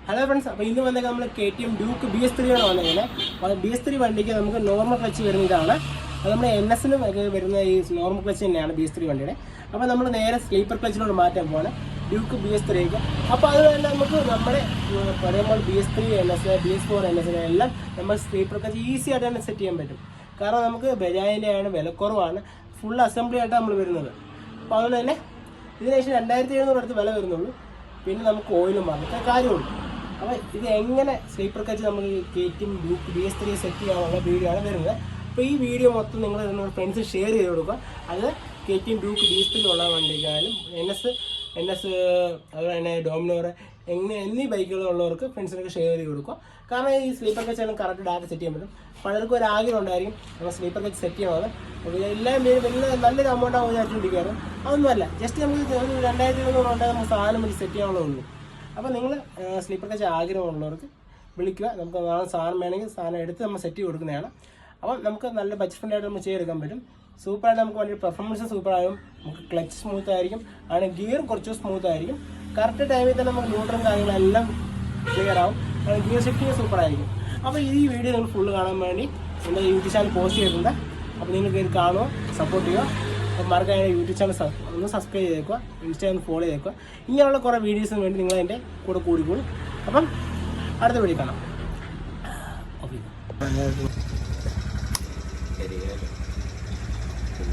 Hello friends, അപ്പോൾ ഇന്ന് വന്നേക്കാം നമ്മൾ KTM ഡ്യൂക്ക് BS3 ആണ് വന്നേക്കുന്നത്. അപ്പോൾ BS3 വണ്ടിക്ക് നമുക്ക് നോർമൽ ക്ലച്ച് വരുന്ന ഇതാണ്. അത് നമ്മുടെ NS-നും ഒക്കെ വരുന്ന ഈ നോർമൽ ക്ലച്ച് തന്നെയാണ് BS3 വണ്ടിയുടെ. അപ്പോൾ നമ്മൾ നേരെ സ്ലീപ്പർ ക്ലച്ചിലോട്ട് മാറ്റാൻ പോവാണ് ഡ്യൂക്ക് BS3ക്ക്. അപ്പോൾ അത് തന്നെ നമുക്ക് നമ്മുടെ പറയുമ്പോൾ BS3 NS, BS4 NS എല്ലാം നമ്മൾ സ്ലീപ്പർ ക്ലച്ച് ഈസി ആയിട്ട് തന്നെ സെറ്റ് ചെയ്യാൻ പറ്റും. കാരണം നമുക്ക് ബജാജിൻ്റെ ആണ്, വിലക്കുറവാണ്, ഫുൾ അസംബ്ലി ആയിട്ടാണ് നമ്മൾ വരുന്നത്. അപ്പോൾ അതുകൊണ്ട് തന്നെ ഇതിന് ശേഷം 2700 അടുത്ത് വില വരുന്നുള്ളൂ. പിന്നെ നമുക്ക് ഓയിലും മാറും കാര്യമുള്ളൂ. അപ്പോൾ ഇത് എങ്ങനെ സ്ലീപ്പർ ക്ലച്ച് നമുക്ക് KTM ഡ്യൂക്ക് BS3 സെറ്റ് ചെയ്യാനുള്ള വീഡിയോ ആണ് വരുന്നത്. അപ്പോൾ ഈ വീഡിയോ മൊത്തം നിങ്ങൾ നിങ്ങളുടെ ഫ്രണ്ട്സ് ഷെയർ ചെയ്ത് കൊടുക്കുക. അത് KTM ഡ്യൂക്ക് BS3 ഉള്ള വണ്ടിക്കായാലും NS അതുപോലെ തന്നെ ഡോമിനോർ എന്നീ ബൈക്കുകളുള്ളവർക്ക് ഫ്രണ്ട്സിനൊക്കെ ഷെയർ ചെയ്ത് കൊടുക്കുക. കാരണം ഈ സ്ലീപ്പർ ക്ലച്ച് എല്ലാം കറക്റ്റ് ഡാറ്റ സെറ്റ് ചെയ്യാൻ പറ്റും. പലർക്കും ഒരു ആഗ്രഹം ഉണ്ടായിരിക്കും നമ്മൾ സ്ലീപ്പർ ക്ലച്ച് സെറ്റ് ചെയ്യണമെന്ന്. അപ്പോൾ എല്ലാം വലിയ നല്ലൊരു എമൗണ്ട് ആവും വിചാരിച്ചുകൊണ്ടിരിക്കുകയാണ്. അതൊന്നുമല്ല, ജസ്റ്റ് നമുക്ക് ഒരു 2700 ഉണ്ടായി നമുക്ക് സാധനം വേണ്ടി സെറ്റ് ചെയ്യാനുള്ളൂ. അപ്പോൾ നിങ്ങൾ സ്ലീപ്പർ ക്ലച്ച് ആഗ്രഹമുള്ളവർക്ക് വിളിക്കുക. നമുക്ക് സാധനം വേണമെങ്കിൽ സാധനം എടുത്ത് നമ്മൾ സെറ്റ് ചെയ്ത് കൊടുക്കുന്നതാണ്. അപ്പം നമുക്ക് നല്ല ബഡ്ജറ്റ് ഫ്രണ്ട്ലി ആയിട്ട് നമ്മൾ ചെയ്തെടുക്കാൻ പറ്റും. സൂപ്പറായിട്ട് നമുക്ക് വണ്ടി പെർഫോമൻസ് സൂപ്പറാകും. നമുക്ക് ക്ലച്ച് സ്മൂത്ത് ആയിരിക്കും, ആണ് ഗിയറും കുറച്ച് സ്മൂത്ത് ആയിരിക്കും. കറക്റ്റ് ടൈമിൽ തന്നെ നമുക്ക് ന്യൂട്രലും കാര്യങ്ങളെല്ലാം ക്ലിയർ ആവും. ഗിയർ ഷിഫ്റ്റിങ് സൂപ്പറായിരിക്കും. അപ്പോൾ ഈ വീഡിയോ നിങ്ങൾ ഫുള്ള് കാണാൻ വേണ്ടി എൻ്റെ യൂട്യൂബ് ചാനൽ പോസ്റ്റ് ചെയ്തിട്ടുണ്ട്. അപ്പോൾ നിങ്ങൾ കയറി കാണുക, സപ്പോർട്ട് ചെയ്യുക. അപ്പോൾ മറക്കാതെ യൂട്യൂബ് ചാനൽ ഒന്ന് സബ്സ്ക്രൈബ് ചെയ്തേക്കുക, ഇൻസ്റ്റാഗ്രാം ഫോളോ ചെയ്തേക്കുക. ഇങ്ങനെയുള്ള കുറേ വീഡിയോസിന് വേണ്ടി നിങ്ങൾ എൻ്റെ കൂടെ കൂടിക്കോളും. അപ്പം അടുത്ത വീഡിയോ കാണാം. ഓക്കെ.